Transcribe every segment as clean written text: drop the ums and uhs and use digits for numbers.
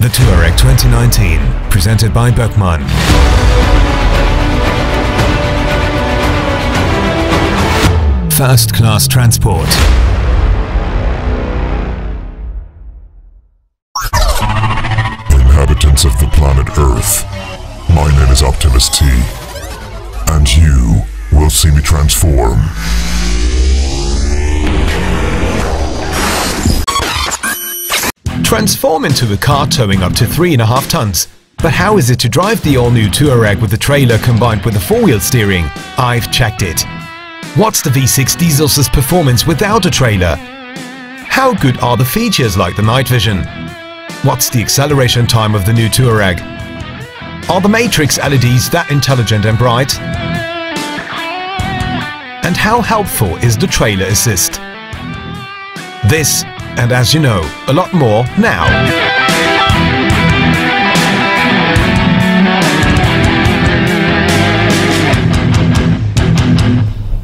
The Touareg 2019, presented by Böckmann. First-class transport. Inhabitants of the planet Earth, my name is Optimus T, and you will see me transform. Transform into a car towing up to 3.5 tons. But how is it to drive the all-new Touareg with the trailer combined with the four-wheel steering? I've checked it. What's the V6 diesel's performance without a trailer? How good are the features like the night vision? What's the acceleration time of the new Touareg? Are the matrix LEDs that intelligent and bright? And how helpful is the trailer assist? This, and as you know, a lot more now.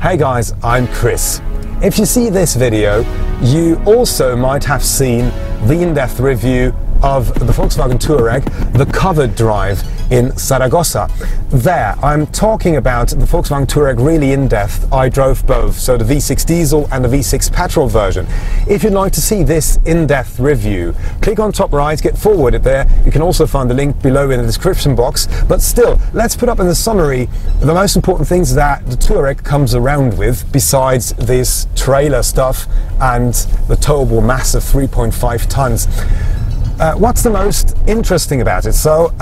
Hey guys, I'm Chris. If you see this video, you also might have seen the in-depth review of the Volkswagen Touareg, the covered drive in Zaragoza. There, I'm talking about the Volkswagen Touareg really in depth. I drove both, so the V6 diesel and the V6 petrol version. If you'd like to see this in-depth review, click on top right, get forwarded there. You can also find the link below in the description box. But still, let's put up in the summary the most important things that the Touareg comes around with, besides this trailer stuff and the towable mass of 3.5 tons. What's the most interesting about it? So,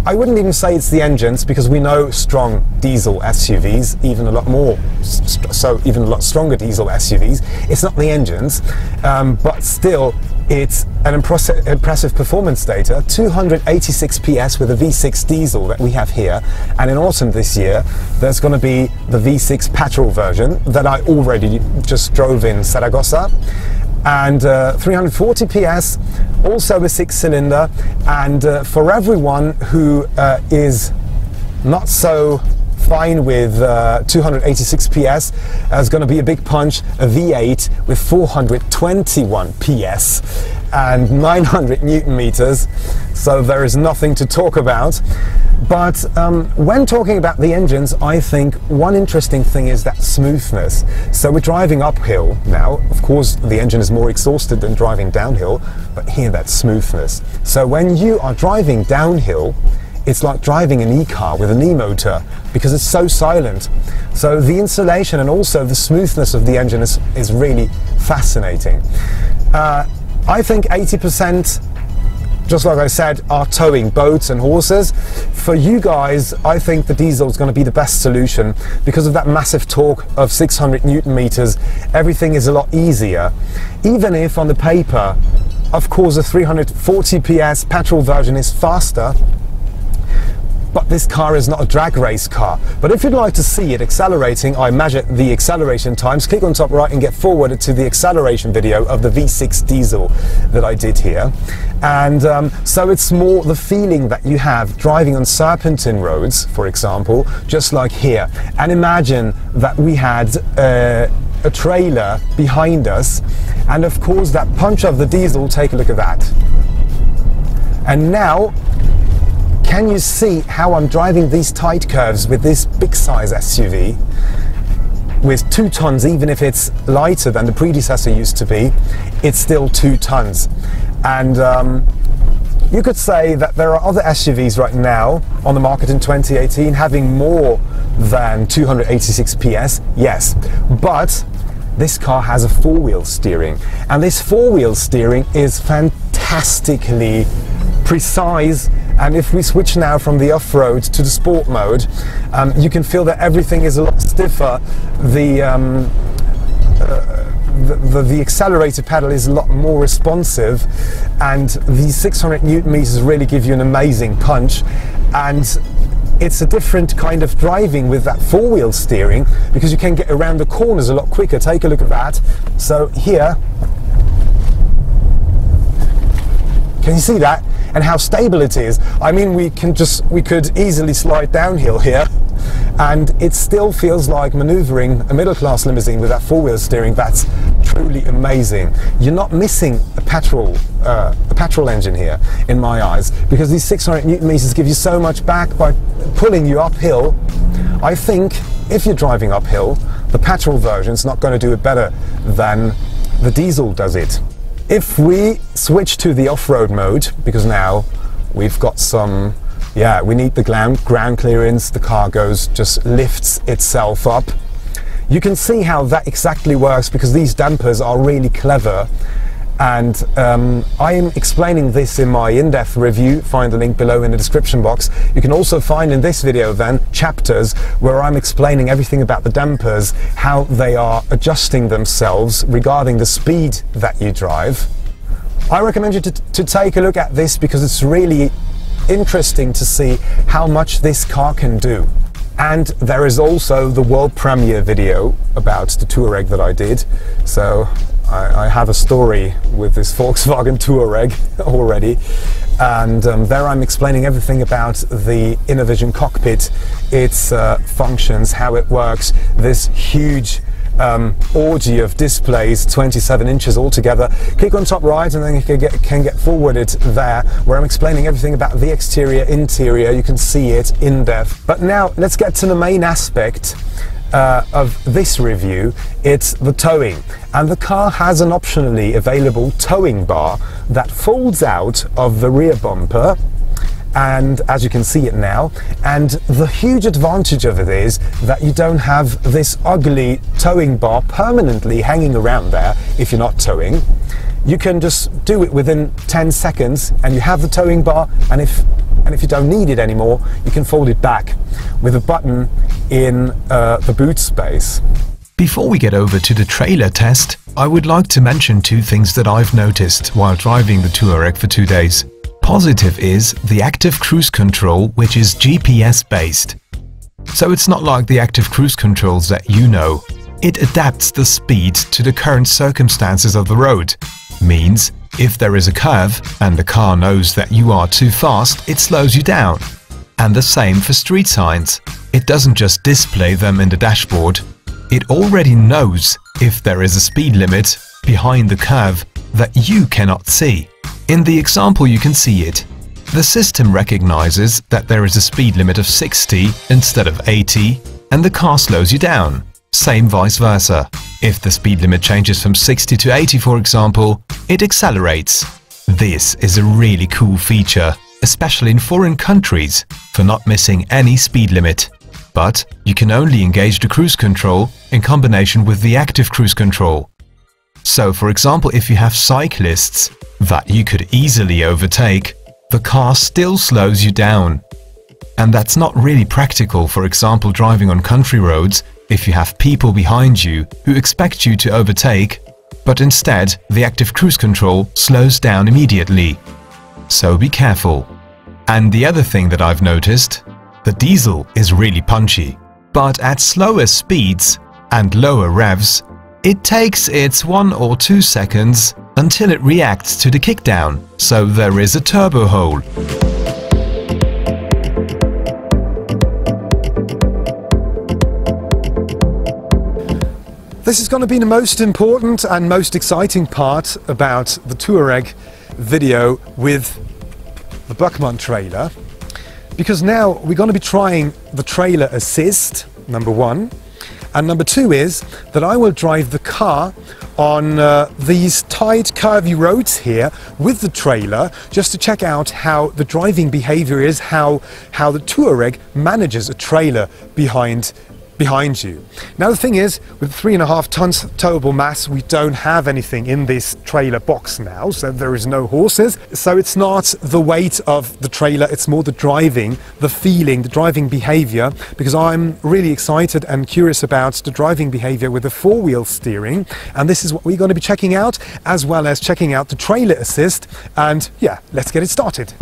I wouldn't even say it's the engines, because we know strong diesel SUVs, even a lot stronger diesel SUVs. It's not the engines, but still, it's an impressive performance data. 286 PS with a V6 diesel that we have here, and in autumn this year, there's going to be the V6 petrol version that I already just drove in Zaragoza. And 340 PS, also a 6-cylinder, and for everyone who is not so fine with 286 PS, there's going to be a big punch, a V8 with 421 PS and 900 Newton meters, so there is nothing to talk about. But when talking about the engines, I think one interesting thing is that smoothness. So we're driving uphill now. Of course, the engine is more exhausted than driving downhill, but here that smoothness. So when you are driving downhill, it's like driving an e-car with an e-motor, because it's so silent. So the insulation and also the smoothness of the engine is really fascinating. I think 80%, just like I said, are towing boats and horses. For you guys, I think the diesel is going to be the best solution because of that massive torque of 600 Newton meters. Everything is a lot easier. Even if on the paper, of course, the 340 PS petrol version is faster, but this car is not a drag race car. But if you'd like to see it accelerating, I measured the acceleration times. Click on top right and get forwarded to the acceleration video of the V6 diesel that I did here. And so it's more the feeling that you have driving on serpentine roads, for example, just like here. And imagine that we had a trailer behind us, and of course that punch of the diesel, take a look at that. And now, can you see how I'm driving these tight curves with this big size SUV with 2 tons, even if it's lighter than the predecessor used to be, it's still 2 tons. And you could say that there are other SUVs right now on the market in 2018 having more than 286 PS, yes, but this car has a 4-wheel steering, and this 4-wheel steering is fantastically precise. And if we switch now from the off-road to the sport mode, you can feel that everything is a lot stiffer. The accelerator pedal is a lot more responsive, and the 600 Newton meters really give you an amazing punch. And it's a different kind of driving with that 4-wheel steering, because you can get around the corners a lot quicker. Take a look at that. So here, can you see that? And how stable it is. I mean, we could easily slide downhill here, and it still feels like maneuvering a middle-class limousine with that 4-wheel steering. That's truly amazing. You're not missing a petrol engine here, in my eyes, because these 600 Newton meters give you so much back by pulling you uphill. I think if you're driving uphill, the petrol version is not going to do it better than the diesel does it. If we switch to the off-road mode, because now we've got some, we need the ground clearance, the car just lifts itself up. You can see how that exactly works, because these dampers are really clever, and I am explaining this in my in-depth review. Find the link below in the description box. You can also find in this video then chapters where I'm explaining everything about the dampers, how they are adjusting themselves regarding the speed that you drive. I recommend you to take a look at this, because it's really interesting to see how much this car can do. And there is also the world premiere video about the Touareg that I did. So I have a story with this Volkswagen Touareg already, and there I'm explaining everything about the InnoVision cockpit, its functions, how it works, this huge orgy of displays, 27 inches altogether. Click on top right and then you can get forwarded there, where I'm explaining everything about the exterior, interior. You can see it in depth. But now let's get to the main aspect of this review. It's the towing, and the car has an optionally available towing bar that folds out of the rear bumper, and as you can see it now, and the huge advantage of it is that you don't have this ugly towing bar permanently hanging around there if you're not towing. You can just do it within 10 seconds and you have the towing bar, and if you don't need it anymore, you can fold it back with a button in the boot space. Before we get over to the trailer test, I would like to mention two things that I've noticed while driving the Touareg for 2 days. Positive is the active cruise control, which is GPS based. So it's not like the active cruise controls that you know. It adapts the speed to the current circumstances of the road. Means if there is a curve and the car knows that you are too fast, it slows you down. And the same for street signs. It doesn't just display them in the dashboard. It already knows if there is a speed limit behind the curve that you cannot see. In the example you can see it. The system recognizes that there is a speed limit of 60 instead of 80 and the car slows you down. Same vice versa. If the speed limit changes from 60 to 80, for example, it accelerates. This is a really cool feature, especially in foreign countries, for not missing any speed limit. But you can only engage the cruise control in combination with the active cruise control. So, for example, if you have cyclists that you could easily overtake, the car still slows you down. And that's not really practical, for example, driving on country roads, if you have people behind you who expect you to overtake, but instead the active cruise control slows down immediately. So be careful. And the other thing that I've noticed, the diesel is really punchy, but at slower speeds and lower revs, it takes its 1 or 2 seconds until it reacts to the kickdown, so there is a turbo hole. This is going to be the most important and most exciting part about the Touareg video with the Buckman trailer, because now we're going to be trying the trailer assist, number one, and number two is that I will drive the car on these tight curvy roads here with the trailer, just to check out how the driving behavior is, how the Touareg manages a trailer behind you. Now the thing is, with 3.5 tons towable mass, we don't have anything in this trailer box now, so there is no horses. So it's not the weight of the trailer, it's more the driving, the feeling, the driving behavior, because I'm really excited and curious about the driving behavior with the four-wheel steering, and this is what we're going to be checking out, as well as checking out the trailer assist. And yeah, let's get it started.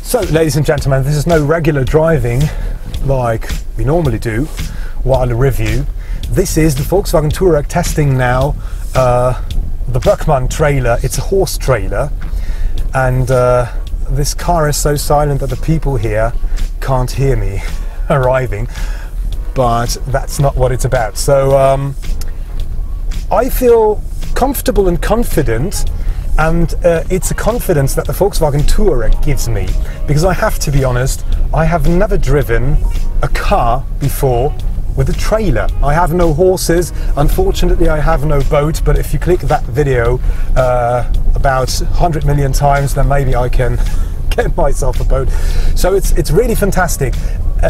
So, ladies and gentlemen, this is no regular driving like we normally do while a review. This is the Volkswagen Touareg testing now the Buckman trailer. It's a horse trailer, and this car is so silent that the people here can't hear me arriving. but that's not what it's about. So I feel comfortable and confident, and it's a confidence that the Volkswagen Touareg gives me, because I have to be honest, I have never driven a car before with a trailer. I have no horses, unfortunately I have no boat, but if you click that video about 100 million times, then maybe I can get myself a boat. So it's really fantastic.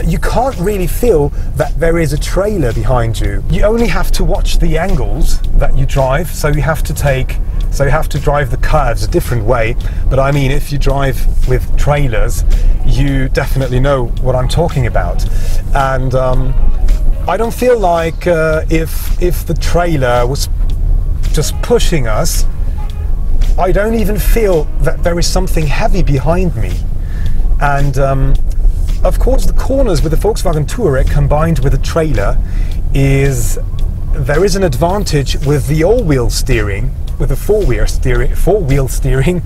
You can't really feel that there is a trailer behind you. You only have to watch the angles that you drive, so you have to drive the curves a different way. But I mean, if you drive with trailers, you definitely know what I'm talking about. And I don't feel like if the trailer was just pushing us, I don't even feel that there is something heavy behind me. And of course, the corners with the Volkswagen Touareg combined with a trailer there is an advantage with the all-wheel steering, with the four-wheel steering,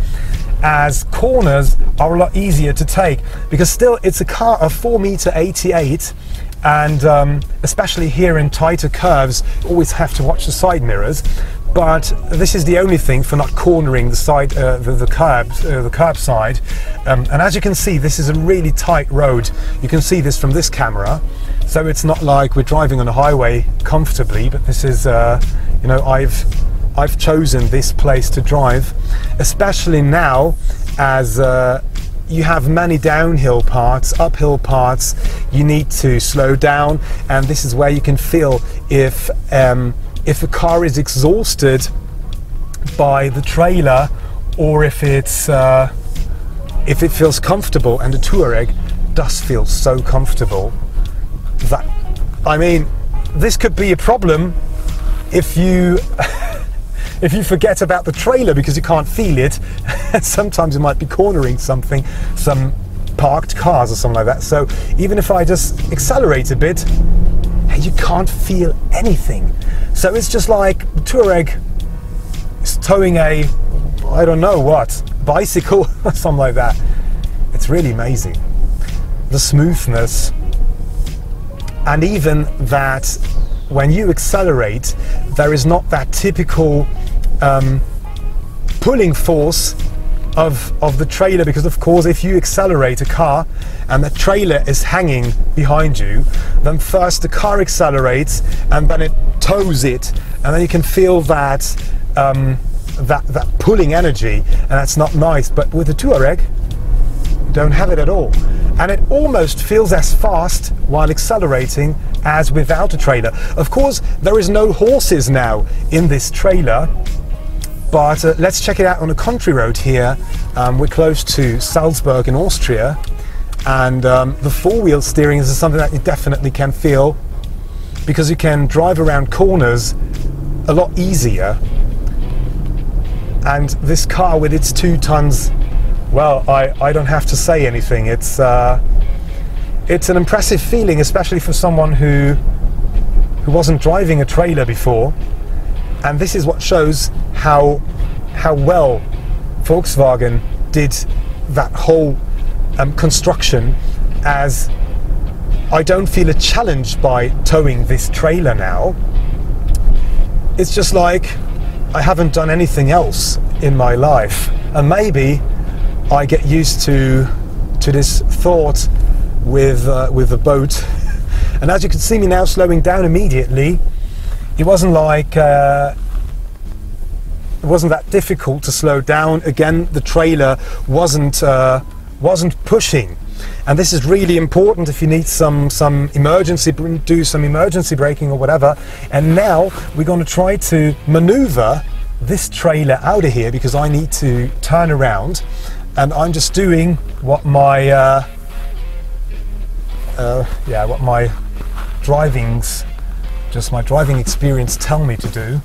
as corners are a lot easier to take, because still it's a car of 4.88 m, and especially here in tighter curves, you always have to watch the side mirrors. But this is the only thing for not cornering the side, the curb side. And as you can see, this is a really tight road. You can see this from this camera, so it's not like we're driving on a highway comfortably. But this is, you know, I've chosen this place to drive, especially now as you have many downhill parts, uphill parts. You need to slow down, and this is where you can feel if a car is exhausted by the trailer, or if it feels comfortable. And the Touareg does feel so comfortable that, I mean, this could be a problem if you if you forget about the trailer because you can't feel it. Sometimes you might be cornering something, some parked cars or something like that. So even if I just accelerate a bit, you can't feel anything. So it's just like the Touareg is towing a, I don't know what, bicycle or something like that. It's really amazing. The smoothness, and even that when you accelerate, there is not that typical pulling force of the trailer, because of course if you accelerate a car and the trailer is hanging behind you, then first the car accelerates and then it tows it, and then you can feel that that pulling energy, and that's not nice. But with the Touareg, you don't have it at all, and it almost feels as fast while accelerating as without a trailer. Of course there is no horses now in this trailer, but let's check it out on a country road here. We're close to Salzburg in Austria, and the four-wheel steering is something that you definitely can feel, because you can drive around corners a lot easier. And this car with its 2 tons, well, I don't have to say anything. It's an impressive feeling, especially for someone who wasn't driving a trailer before. And this is what shows how well Volkswagen did that whole construction, as I don't feel a challenge by towing this trailer now. It's just like I haven't done anything else in my life, and maybe I get used to this thought with the boat. And as you can see me now slowing down immediately, it wasn't like it wasn't that difficult to slow down. Again, the trailer wasn't pushing, and this is really important if you need some emergency, do some emergency braking or whatever. And now we're going to try to maneuver this trailer out of here, because I need to turn around, and I'm just doing what my my driving experience tell me to do.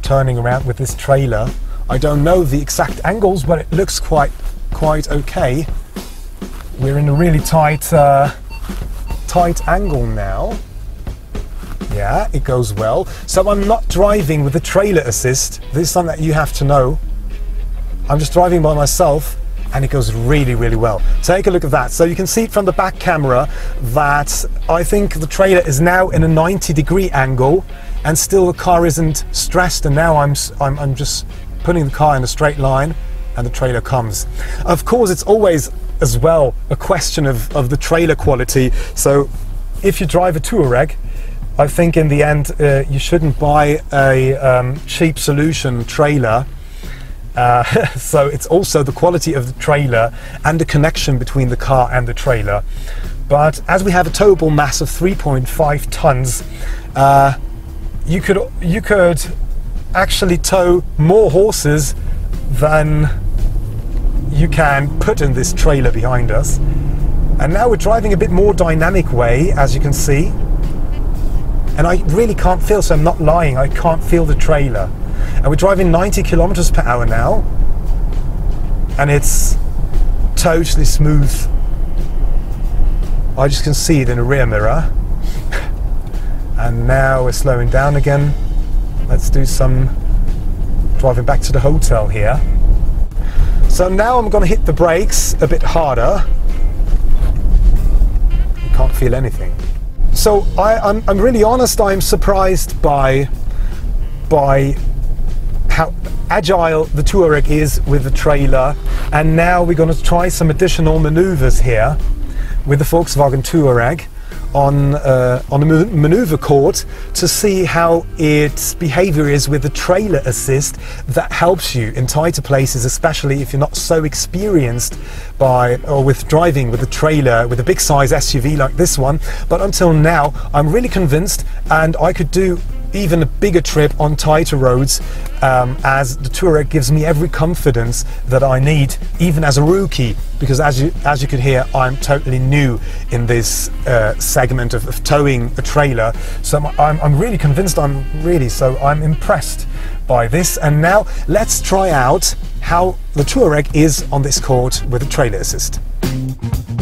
Turning around with this trailer. I don't know the exact angles, but it looks quite okay. We're in a really tight angle now. Yeah, it goes well. So I'm not driving with the trailer assist. This is something that you have to know. I'm just driving by myself, and it goes really, really well. Take a look at that. So you can see from the back camera that I think the trailer is now in a 90-degree angle, and still the car isn't stressed, and now I'm just putting the car in a straight line and the trailer comes. Of course, it's always as well a question of the trailer quality. So if you drive a Touareg, I think in the end you shouldn't buy a cheap solution trailer. So it's also the quality of the trailer and the connection between the car and the trailer. But as we have a towable mass of 3.5 tons, you could actually tow more horses than you can put in this trailer behind us. And now we're driving a bit more dynamic way, as you can see. And I really can't feel, so I'm not lying, I can't feel the trailer. And we're driving 90 kilometers per hour now. And it's totally smooth. I just can see it in the rear mirror. And now we're slowing down again. Let's do some driving back to the hotel here. So now I'm going to hit the brakes a bit harder. You can't feel anything. So I'm really honest, I'm surprised by how agile the Touareg is with the trailer. And now we're going to try some additional maneuvers here with the Volkswagen Touareg on the maneuver court to see how its behavior is with the trailer assist that helps you in tighter places, especially if you're not so experienced with driving with a trailer with a big size SUV like this one. But until now I'm really convinced, and I could do even a bigger trip on tighter roads, as the Touareg gives me every confidence that I need, even as a rookie, because as you could hear, I'm totally new in this segment of towing a trailer. So I'm really convinced, so I'm impressed by this. And now let's try out how the Touareg is on this court with a trailer assist.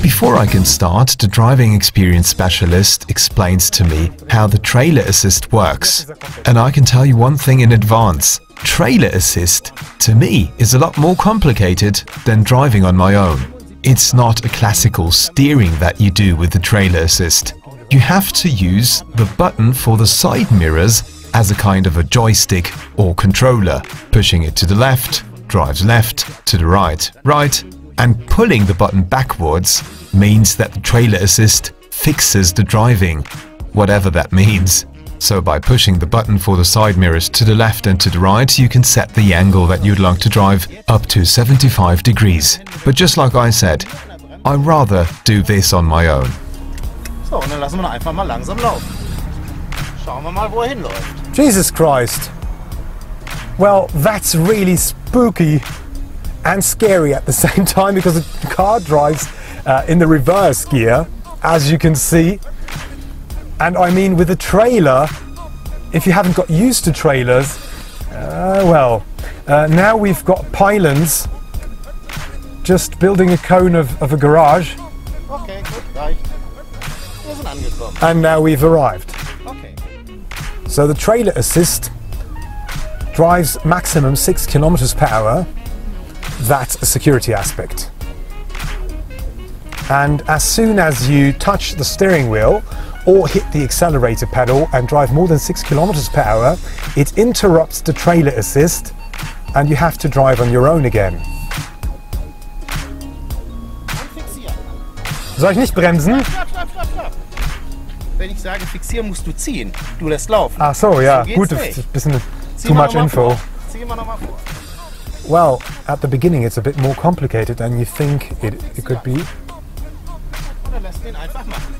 Before I can start, the driving experience specialist explains to me how the trailer assist works. And I can tell you one thing in advance. Trailer assist, to me, is a lot more complicated than driving on my own. It's not a classical steering that you do with the trailer assist. You have to use the button for the side mirrors as a kind of a joystick or controller. Pushing it to the left drives left, to the right, right. And pulling the button backwards means that the trailer assist fixes the driving, whatever that means. So by pushing the button for the side mirrors to the left and to the right, you can set the angle that you'd like to drive up to 75 degrees. But just like I said, I'd rather do this on my own. So, und dann lassen wir einfach mal langsam laufen. Schauen wir mal, wo hinläuft. Jesus Christ. Well, that's really spooky and scary at the same time, because the car drives in the reverse gear, as you can see. And I mean, with a trailer, if you haven't got used to trailers, now we've got pylons just building a cone of a garage. Okay, gut, reicht. Wir sind angekommen. And now we've arrived. Okay. So the trailer assist drives maximum 6 kilometers per hour. That's a security aspect. And as soon as you touch the steering wheel or hit the accelerator pedal and drive more than 6 kilometers per hour, it interrupts the trailer assist and you have to drive on your own again. Soll ich nicht bremsen? Stopp. Wenn ich sage fixieren, musst du ziehen. Du lässt laufen. Ach so, ja, So gut, geht's das ist nicht. ein bisschen Zieh too mal much noch mal info. vor. Zieh mal noch mal vor. Well, at the beginning it's a bit more complicated than you think it could be. Oder lässt ihn einfach machen.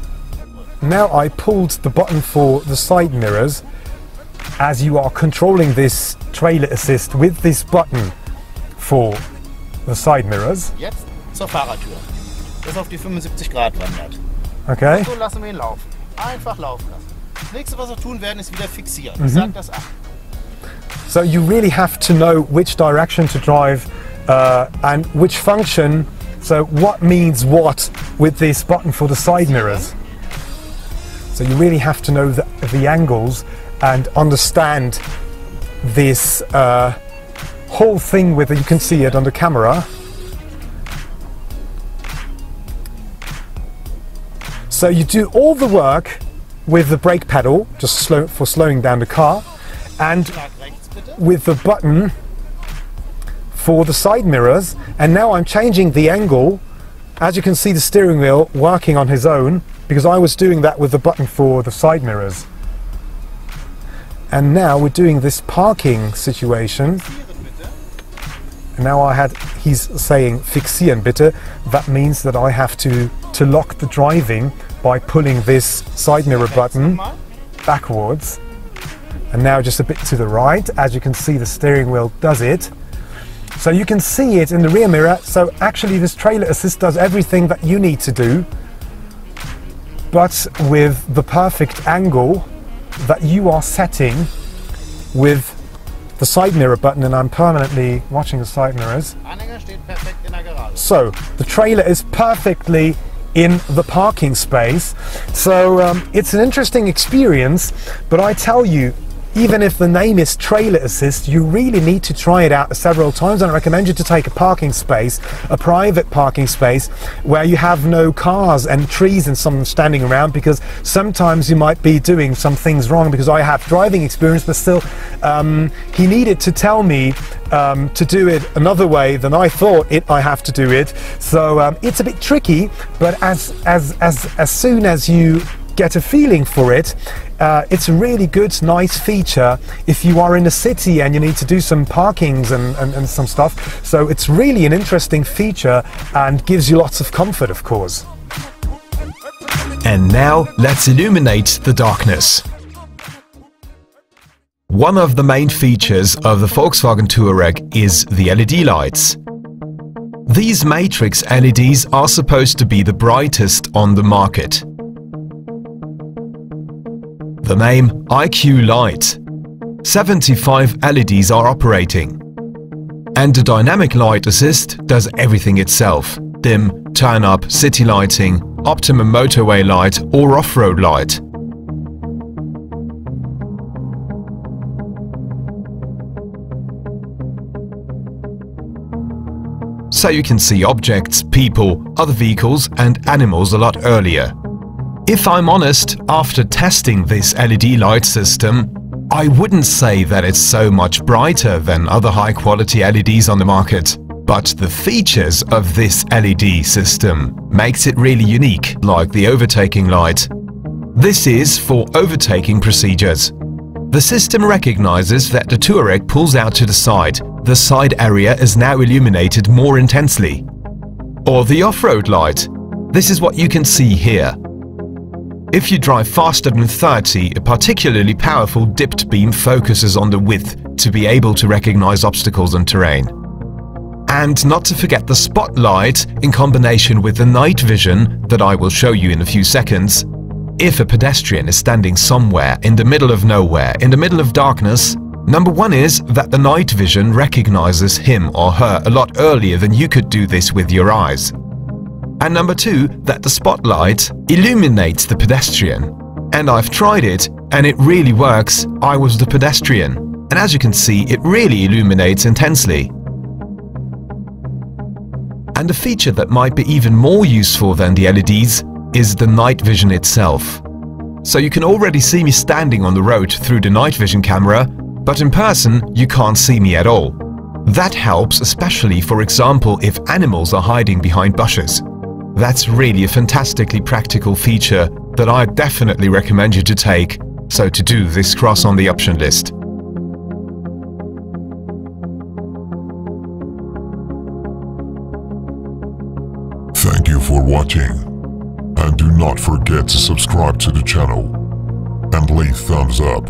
Now I pulled the button for the side mirrors, as you are controlling this trailer assist with this button for the side mirrors. Jetzt zur Fahrertür. Das auf die 75 Grad wandert. Okay. So lassen wir ihn laufen. Einfach laufen lassen. Das nächste, was wir tun werden, ist wieder fixieren. Ich sag das ab. So you really have to know which direction to drive and which function, so what means what with this button for the side mirrors. So you really have to know the angles and understand this whole thing with, you can see it on the camera. So you do all the work with the brake pedal, just for slowing down the car, and with the button for the side mirrors. And now I'm changing the angle. As you can see, the steering wheel working on his own, because I was doing that with the button for the side mirrors. And now we're doing this parking situation. And now he's saying fixieren bitte. That means that I have to lock the driving by pulling this side mirror button backwards. And now just a bit to the right. As you can see, the steering wheel does it. So you can see it in the rear mirror. So actually this trailer assist does everything that you need to do, but with the perfect angle that you are setting with the side mirror button. And I'm permanently watching the side mirrors. So the trailer is perfectly in the parking space. So it's an interesting experience, but I tell you, even if the name is Trailer Assist, you really need to try it out several times. And I recommend you to take a parking space, a private parking space, where you have no cars and trees and someone standing around, because sometimes you might be doing some things wrong. Because I have driving experience, but still, he needed to tell me to do it another way than I thought I have to do it. So it's a bit tricky, but as soon as you get a feeling for it, it's a really good, nice feature if you are in a city and you need to do some parkings and some stuff. So it's really an interesting feature and gives you lots of comfort, of course. And now let's illuminate the darkness. One of the main features of the Volkswagen Touareg is the LED lights. These matrix LEDs are supposed to be the brightest on the market. The name IQ Light. 75 LEDs are operating. And the dynamic light assist does everything itself: dim, turn up, city lighting, optimum motorway light or off-road light. So you can see objects, people, other vehicles and animals a lot earlier. If I'm honest, after testing this LED light system, I wouldn't say that it's so much brighter than other high-quality LEDs on the market. But the features of this LED system makes it really unique, like the overtaking light. This is for overtaking procedures. The system recognizes that the Touareg pulls out to the side. The side area is now illuminated more intensely. Or the off-road light. This is what you can see here. If you drive faster than 30, a particularly powerful dipped beam focuses on the width to be able to recognize obstacles and terrain. And not to forget the spotlight in combination with the night vision that I will show you in a few seconds. If a pedestrian is standing somewhere in the middle of nowhere, in the middle of darkness, number one is that the night vision recognizes him or her a lot earlier than you could do this with your eyes. And number two, that the spotlight illuminates the pedestrian. And I've tried it, and it really works. I was the pedestrian. And as you can see, it really illuminates intensely. And a feature that might be even more useful than the LEDs is the night vision itself. So you can already see me standing on the road through the night vision camera, but in person you can't see me at all. That helps especially, for example, if animals are hiding behind bushes. That's really a fantastically practical feature that I definitely recommend you to take, so to do this, cross on the option list. Thank you for watching, and do not forget to subscribe to the channel and leave thumbs up.